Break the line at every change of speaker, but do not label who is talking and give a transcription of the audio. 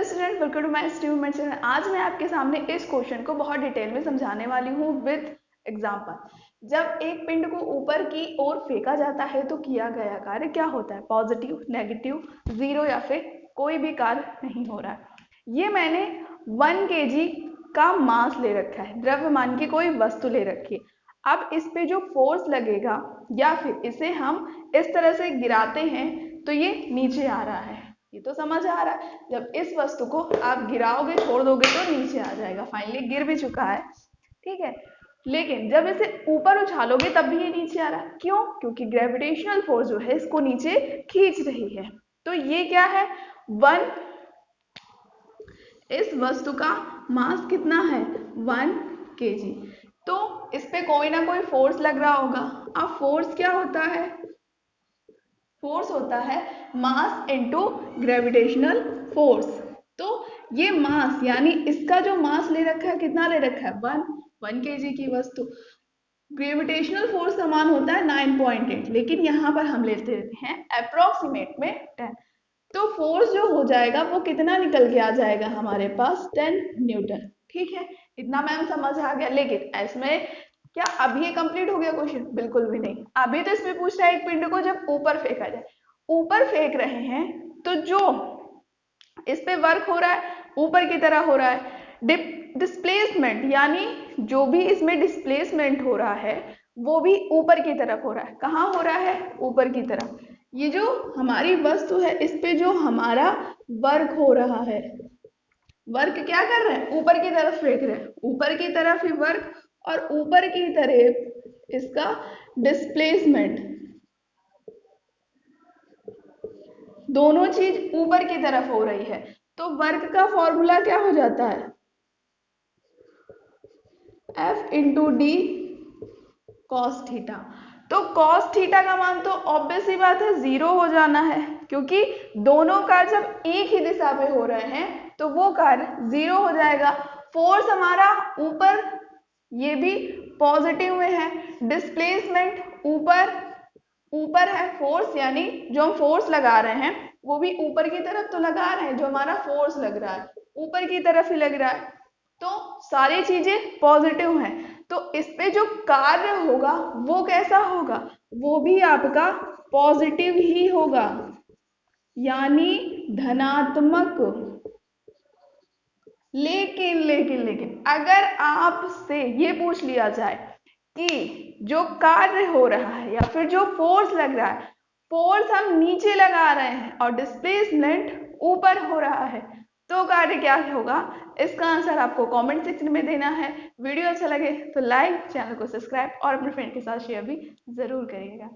Student, welcome to my channel. आज मैं आपके सामने इस क्वेश्चन को बहुत डिटेल में समझाने वाली हूँ विद एग्जांपल। जब एक पिंड को ऊपर की ओर फेंका जाता है तो किया गया कार्य क्या होता है? पॉजिटिव, नेगेटिव, जीरो या फिर कोई भी कार्य नहीं हो रहा है। ये मैंने 1 kg का मास ले रखा है, द्रव्यमान की कोई वस्तु ले रखी है। अब इस पे जो फोर्स लगेगा या फिर इसे हम इस तरह से गिराते हैं तो ये नीचे आ रहा है। ये तो समझ आ रहा है, जब इस वस्तु को आप गिराओगे, छोड़ दोगे तो नीचे आ जाएगा। फाइनली गिर भी चुका है, ठीक है। लेकिन जब इसे ऊपर उछालोगे तब भी ये नीचे आ रहा है। क्यों? क्योंकि ग्रेविटेशनल फोर्स जो है इसको नीचे खींच रही है। तो ये क्या है? 1, इस वस्तु का मास कितना है? 1 kg। तो इस पे कोई ना कोई फोर्स लग रहा होगा। अब फोर्स क्या होता है? फोर्स होता है मास इनटू ग्रेविटेशनल फोर्स। तो ये मास यानी इसका जो मास ले रखा है, कितना ले रखा है? 1 kg की वस्तु। ग्रेविटेशनल फोर्स समान होता है 9.8, लेकिन यहाँ पर हम लेते हैं अप्रोक्सीमेट में 10। तो फोर्स जो हो जाएगा वो कितना निकल के आ जाएगा हमारे पास? 10 न्यूटन। ठीक है, इतना मैम समझ आ गया। लेकिन इसमें क्या अभी ये कंप्लीट हो गया क्वेश्चन? बिल्कुल भी नहीं। अभी तो इसमें पूछ रहा है एक पिंड को जब ऊपर फेंका जाए। ऊपर फेंक रहे हैं तो जो इस पे वर्क हो रहा है ऊपर की तरह हो रहा है। डिस्प्लेसमेंट यानी जो भी इसमें डिस्प्लेसमेंट हो रहा है वो भी ऊपर की तरफ हो रहा है। कहाँ हो रहा है? ऊपर की तरफ। ये जो हमारी वस्तु है इस पे जो हमारा वर्क हो रहा है, वर्क क्या कर रहे हैं? ऊपर की तरफ फेंक रहे हैं, ऊपर की तरफ ही वर्क और ऊपर की तरफ इसका डिस्प्लेसमेंट। दोनों चीज ऊपर की तरफ हो रही है। तो वर्क का फॉर्मूला क्या हो जाता है? F into D cos theta. तो कॉस थीटा का मान तो ऑब्वियस ही बात है जीरो हो जाना है, क्योंकि दोनों कार्य जब एक ही दिशा में हो रहे हैं तो वो कार्य जीरो हो जाएगा। फोर्स हमारा ऊपर, ये भी पॉजिटिव में है। डिस्प्लेसमेंट ऊपर ऊपर है। फोर्स यानी जो हम फोर्स लगा रहे हैं वो भी ऊपर की तरफ तो लगा रहे हैं। जो हमारा फोर्स लग रहा है ऊपर की तरफ ही लग रहा है। तो सारी चीजें पॉजिटिव हैं। तो इस पे जो कार्य होगा वो कैसा होगा? वो भी आपका पॉजिटिव ही होगा, यानी धनात्मक। लेकिन अगर आपसे ये पूछ लिया जाए कि जो कार्य हो रहा है या फिर जो फोर्स लग रहा है, फोर्स हम नीचे लगा रहे हैं और डिस्प्लेसमेंट ऊपर हो रहा है, तो कार्य क्या होगा? इसका आंसर आपको कमेंट सेक्शन में देना है। वीडियो अच्छा लगे तो लाइक, चैनल को सब्सक्राइब और अपने फ्रेंड के साथ शेयर भी जरूर करिएगा।